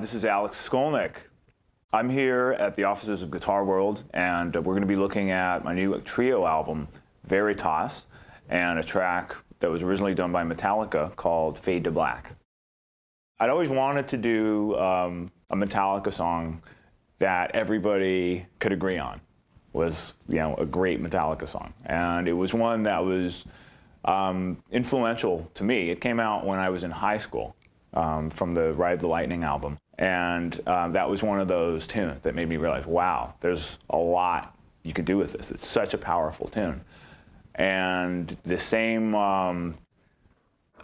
this is Alex Skolnick. I'm here at the offices of Guitar World, and we're going to be looking at my new trio album, Veritas, and a track that was originally done by Metallica called Fade to Black. I'd always wanted to do a Metallica song that everybody could agree on was, a great Metallica song. And it was one that was influential to me. It came out when I was in high school from the Ride the Lightning album. And that was one of those tunes that made me realize, wow, there's a lot you can do with this. It's such a powerful tune. And the same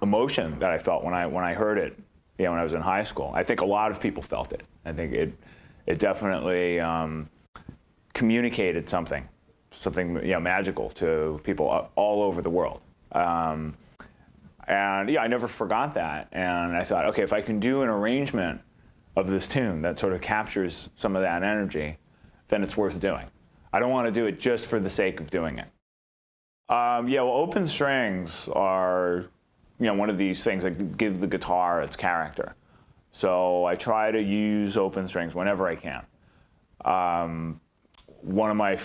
emotion that I felt when I heard it, when I was in high school, I think a lot of people felt it. I think it definitely communicated something magical to people all over the world. And I never forgot that. And I thought, okay, if I can do an arrangement of this tune that sort of captures some of that energy, then it's worth doing. I don't want to do it just for the sake of doing it. Open strings are, one of these things that give the guitar its character. So I try to use open strings whenever I can. One of my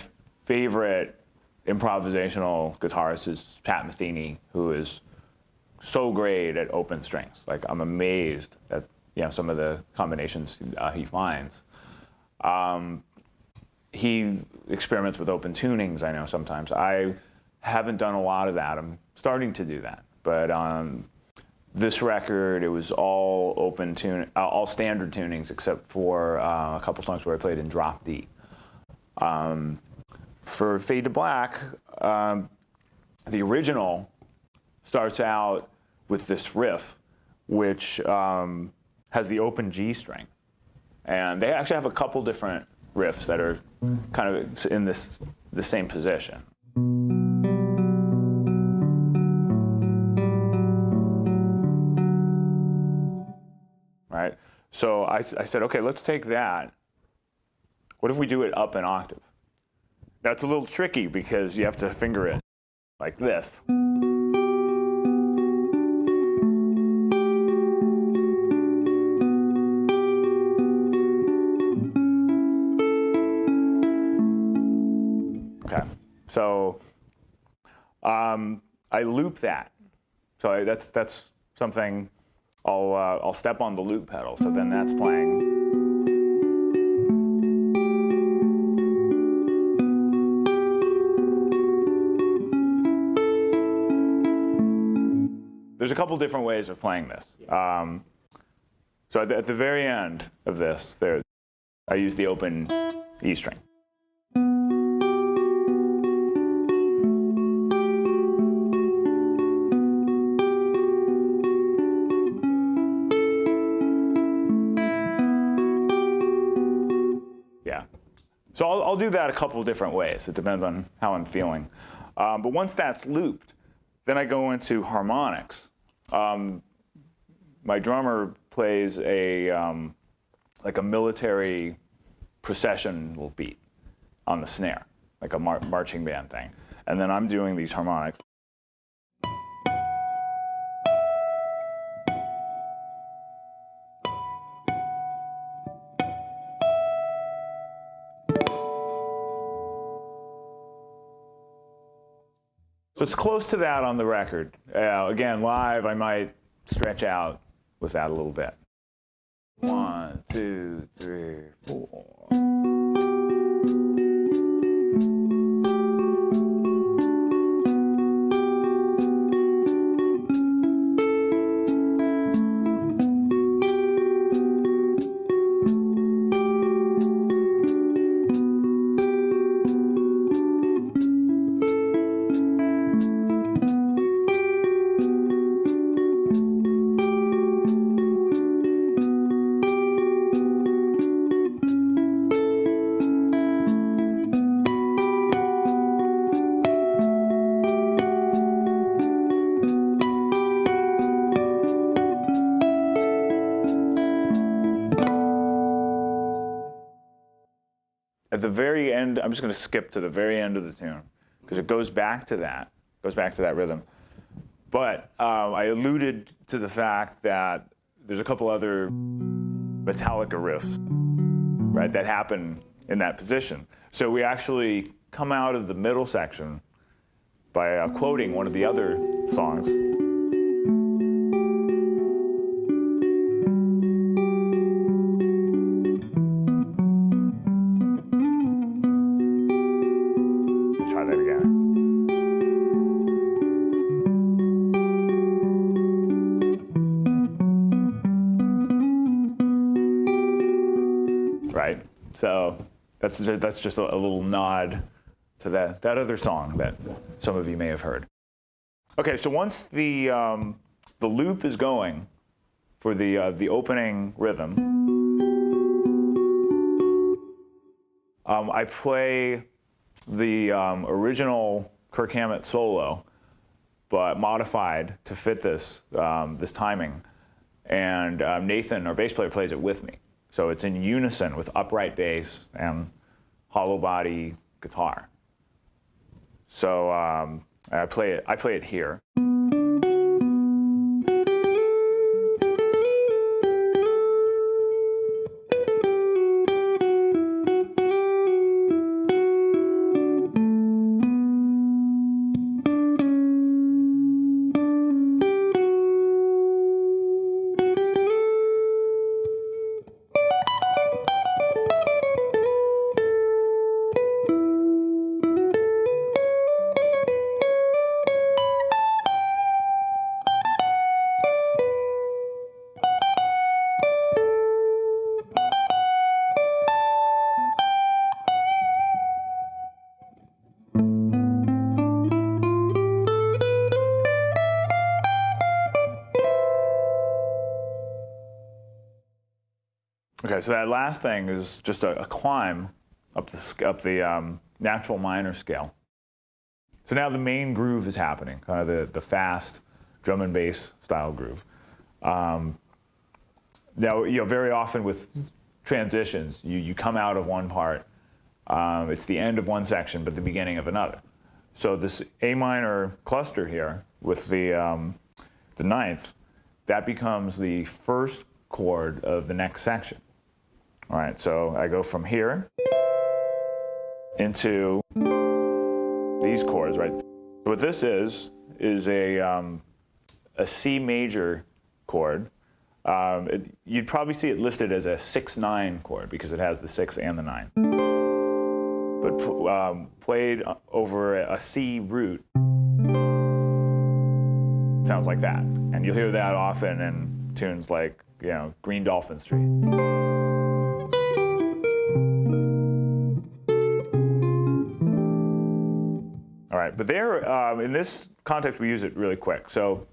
favorite improvisational guitarists is Pat Metheny, who is so great at open strings. Like, I'm amazed at some of the combinations he finds. He experiments with open tunings, I know, sometimes. I haven't done a lot of that. I'm starting to do that. But on this record, it was all all standard tunings, except for a couple songs where I played in drop D. For Fade to Black, the original starts out with this riff, which has the open G string. And they actually have a couple different riffs that are kind of in the same position. Right? So I said, okay, let's take that. What if we do it up an octave? Now, it's a little tricky because you have to finger it like this. Okay, so I loop that. So that's something I'll step on the loop pedal. So then that's playing. There's a couple different ways of playing this. So at the very end of this, I use the open E string. Yeah. So I'll do that a couple different ways. It depends on how I'm feeling. But once that's looped, then I go into harmonics. My drummer plays like a military processional beat on the snare, like a marching band thing. And then I'm doing these harmonics. So it's close to that on the record. Again, live, I might stretch out with that a little bit. 1, 2, 3, 4. At the very end, I'm just going to skip to the very end of the tune because it goes back to that rhythm. But I alluded to the fact that there's a couple other Metallica riffs, right, that happen in that position. So we actually come out of the middle section by quoting one of the other songs. Try that again. Right? So that's just a little nod to that other song that some of you may have heard. Okay, so once the loop is going for the opening rhythm, I play the original Kirk Hammett solo, but modified to fit this this timing, and Nathan, our bass player, plays it with me. So it's in unison with upright bass and hollow body guitar. So I play it here. Okay, so that last thing is just a climb up the natural minor scale. So now the main groove is happening, kind of the fast drum and bass style groove. Now, very often with transitions, you come out of one part, it's the end of one section, but the beginning of another. So this A minor cluster here with the ninth, that becomes the first chord of the next section. All right, so I go from here into these chords, right? What this is a C major chord. You'd probably see it listed as a 6-9 chord because it has the 6 and the 9. But played over a C root, sounds like that. And you'll hear that often in tunes like, Green Dolphin Street. All right, but there, in this context, we use it really quick. So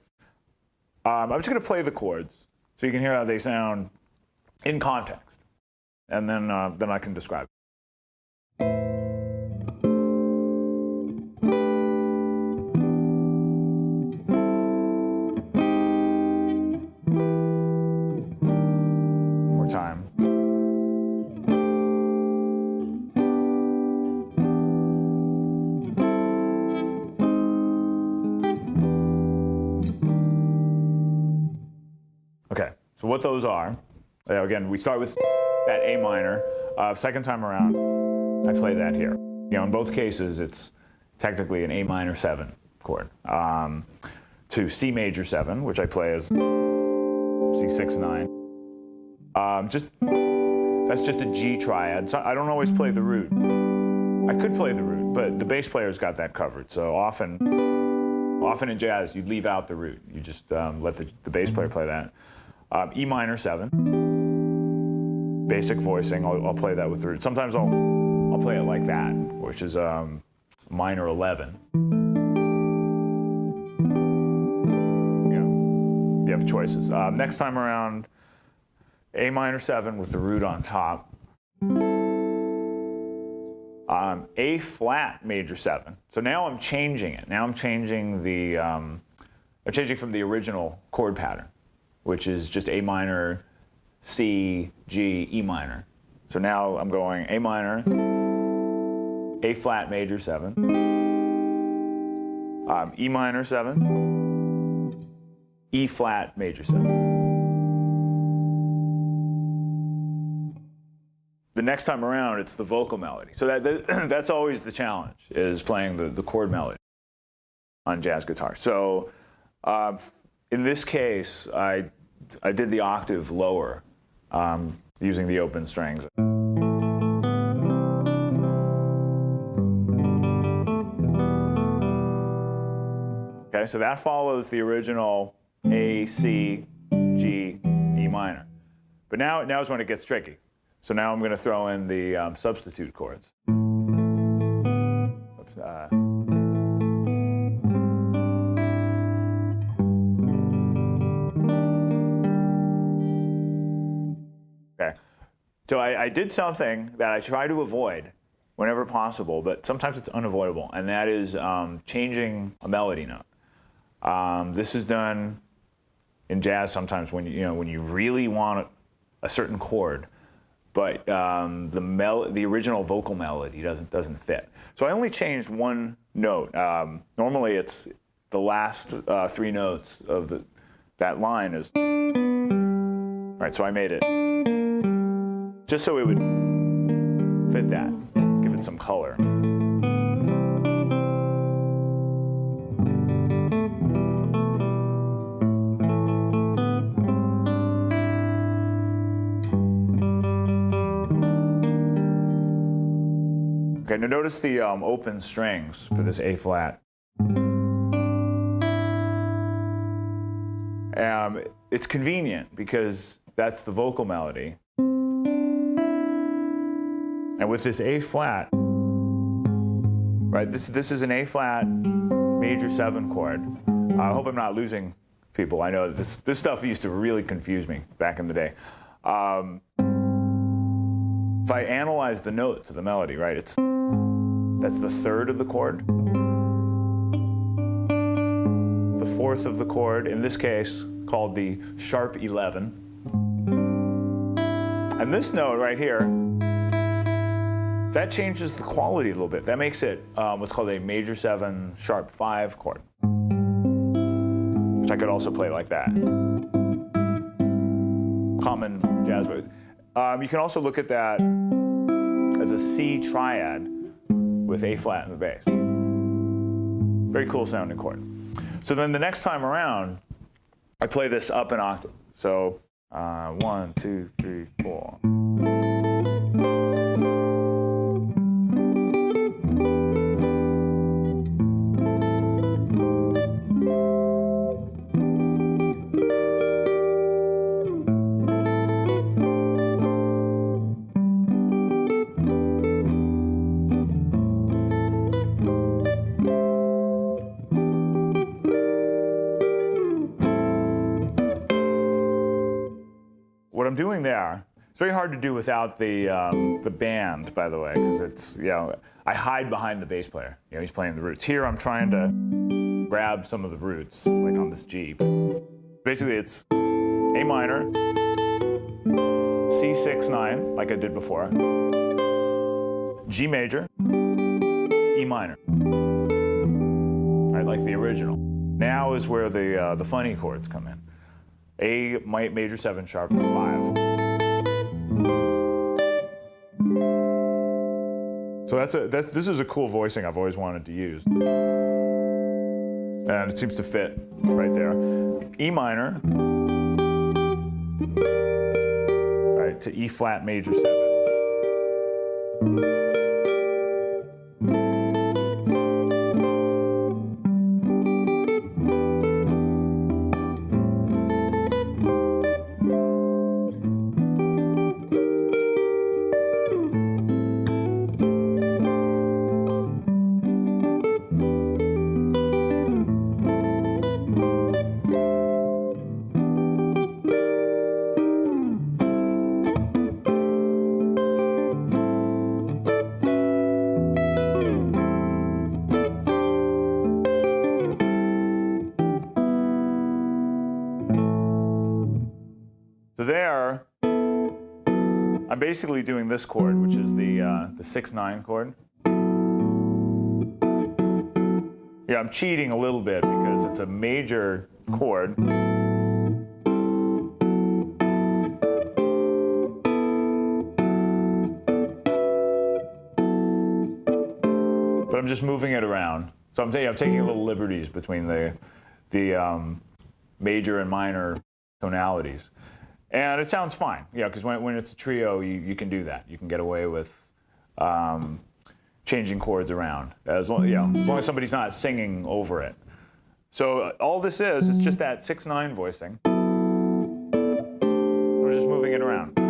I'm just going to play the chords so you can hear how they sound in context, and then I can describe it. One more time. Okay, so what those are, again, we start with that A minor. Second time around, I play that here. In both cases, it's technically an A minor 7 chord. To C major 7, which I play as C6 9. That's just a G triad. So I don't always play the root. I could play the root, but the bass player's got that covered. So often in jazz, you leave out the root. You just let the bass player play that. E minor 7, basic voicing. I'll play that with the root. Sometimes I'll play it like that, which is minor 11. You have choices. Next time around, A minor 7 with the root on top. A flat major 7. So now I'm changing it. Now I'm changing I'm changing from the original chord pattern, which is just A minor, C, G, E minor. So now I'm going A minor, A flat major 7, E minor 7, E flat major 7. the next time around, it's the vocal melody. So that's always the challenge, is playing the chord melody on jazz guitar. So in this case, I did the octave lower using the open strings. Okay, so that follows the original A, C, G, E minor. But now is when it gets tricky. So now I'm going to throw in the substitute chords. Oops, okay. So I did something that I try to avoid whenever possible, but sometimes it's unavoidable, and that is changing a melody note. This is done in jazz sometimes when you really want a certain chord, but the original vocal melody doesn't fit. So I only changed one note. Normally it's the last three notes of that line is. All right, so I made it just so it would fit that, give it some color. Okay, now notice the open strings for this A flat. It's convenient because that's the vocal melody. And with this A flat, right, this is an A flat major 7 chord. I hope I'm not losing people. I know this stuff used to really confuse me back in the day. If I analyze the notes of the melody, right, that's the 3rd of the chord, the 4th of the chord, in this case called the sharp 11. And this note right here, that changes the quality a little bit. That makes it what's called a major 7 sharp 5 chord, which I could also play like that. Common jazz voice. You can also look at that as a C triad with A flat in the bass. Very cool sounding chord. So then the next time around, I play this up an octave. So 1, 2, 3, 4. What I'm doing there, it's very hard to do without the band, by the way, because it's, I hide behind the bass player. He's playing the roots. Here I'm trying to grab some of the roots, like on this G. But basically it's A minor, C6, 9, like I did before, G major, E minor, right, like the original. Now is where the funny chords come in. A major 7 sharp 5. So this is a cool voicing I've always wanted to use, and it seems to fit right there. E minor, right, to E flat major 7. So there, I'm basically doing this chord, which is the 6-9 chord. Yeah, I'm cheating a little bit because it's a major chord. I'm just moving it around. So I'm taking little liberties between the major and minor tonalities. And it sounds fine, because when it's a trio, you can do that. You can get away with changing chords around, as long as somebody's not singing over it. So all this is just that 6/9 voicing. We're just moving it around.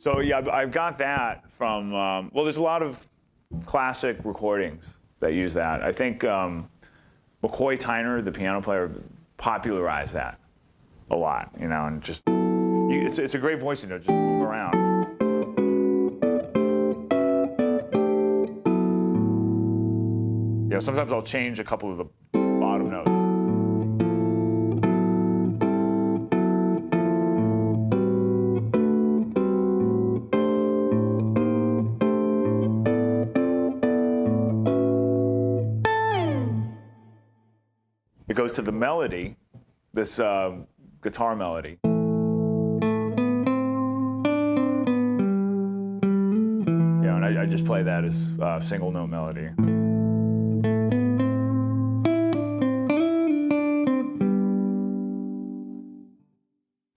So yeah, I've got that from, well, there's a lot of classic recordings that use that. I think McCoy Tyner, the piano player, popularized that a lot, and just, it's a great voice, just move around. Sometimes I'll change a couple of the bottom notes. It goes to the melody, this guitar melody. And I just play that as a single note melody.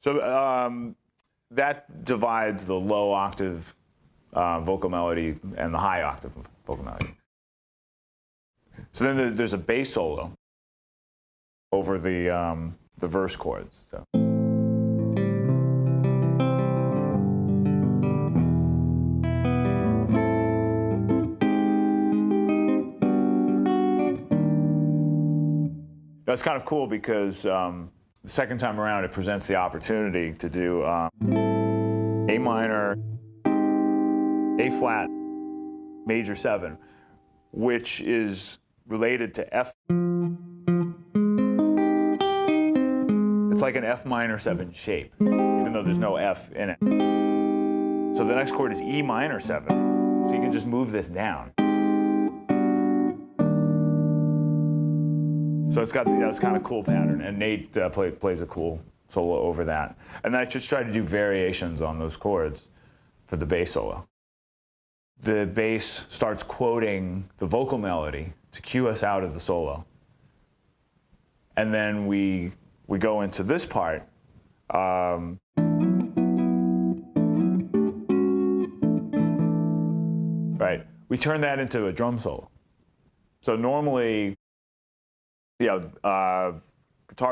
So that divides the low octave vocal melody and the high octave vocal melody. So then there's a bass solo over the verse chords. So. That's kind of cool because the second time around it presents the opportunity to do A minor, A flat, major 7, which is related to F. It's like an F minor 7 shape, even though there's no F in it. So the next chord is E minor 7. So you can just move this down. So it's got this kind of cool pattern, and Nate plays a cool solo over that. And I just try to do variations on those chords for the bass solo. The bass starts quoting the vocal melody to cue us out of the solo. And then we go into this part. Right, we turn that into a drum solo. So normally, guitar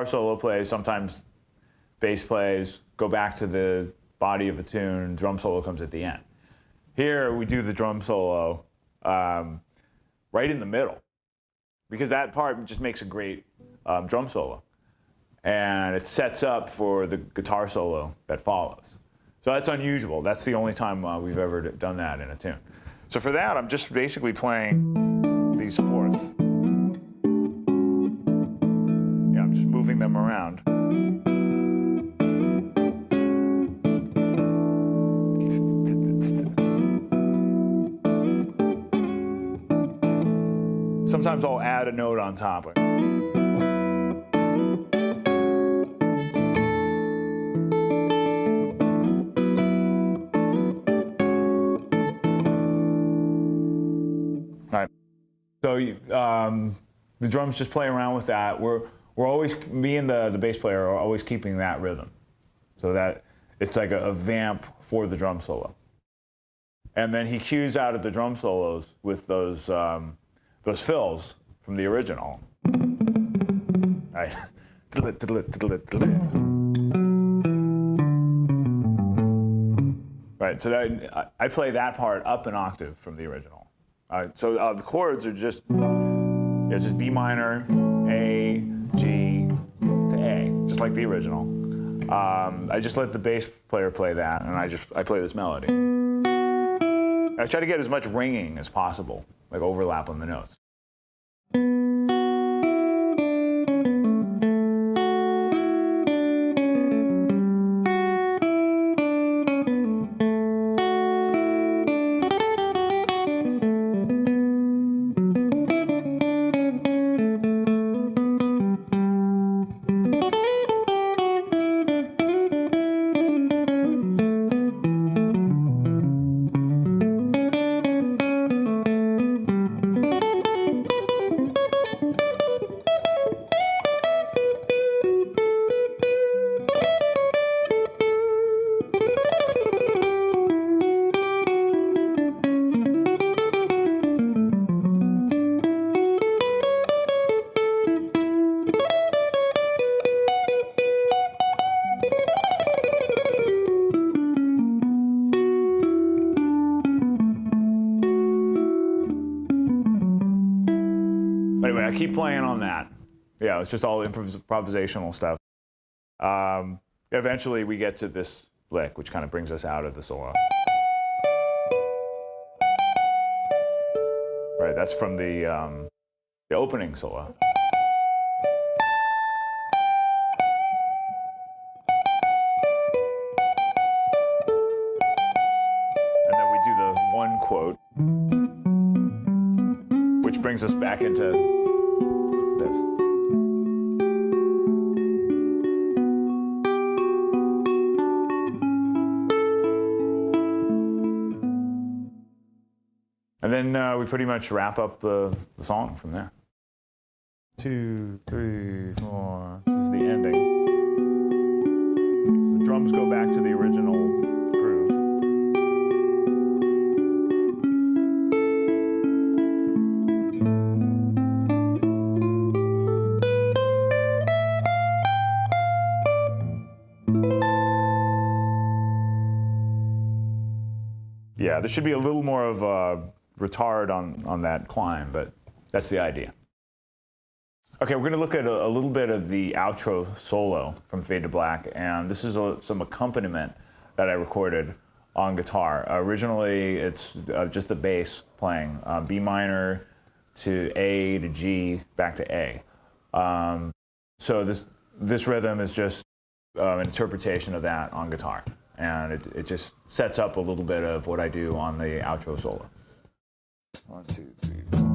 solo plays, sometimes bass plays, go back to the body of a tune, drum solo comes at the end. Here we do the drum solo right in the middle, because that part just makes a great drum solo. And it sets up for the guitar solo that follows. So that's unusual. That's the only time we've ever done that in a tune. So for that, I'm just basically playing these fourths. I'm just moving them around. Sometimes I'll add a note on top. All right. So the drums just play around with that. We're always, me and the bass player are always keeping that rhythm, so that it's like a vamp for the drum solo. And then he cues out of the drum solos with those fills from the original. Right. Right. So that, I play that part up an octave from the original. So the chords are just B minor, A, G to A, just like the original. I just let the bass player play that, and I play this melody. I try to get as much ringing as possible, like overlap on the notes. Yeah, keep playing on that. Yeah, it's just all improvisational stuff. Eventually we get to this lick, which kind of brings us out of the solo. Right, that's from the opening solo. And then we do the one quote, which brings us back into this. And then we pretty much wrap up the song from there. 2, 3, 4. This is the ending. So the drums go back to the original groove. Yeah, there should be a little more of a retard on that climb, but that's the idea. Okay, we're going to look at a little bit of the outro solo from Fade to Black, and this is some accompaniment that I recorded on guitar. Originally, it's just the bass playing, B minor to A to G back to A. So this rhythm is just an interpretation of that on guitar, and it just sets up a little bit of what I do on the outro solo. 1, 2, 3, 4.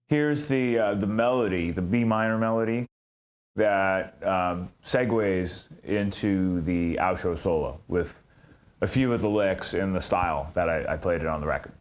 Here's the melody, the B minor melody, that segues into the outro solo with a few of the licks in the style that I played it on the record.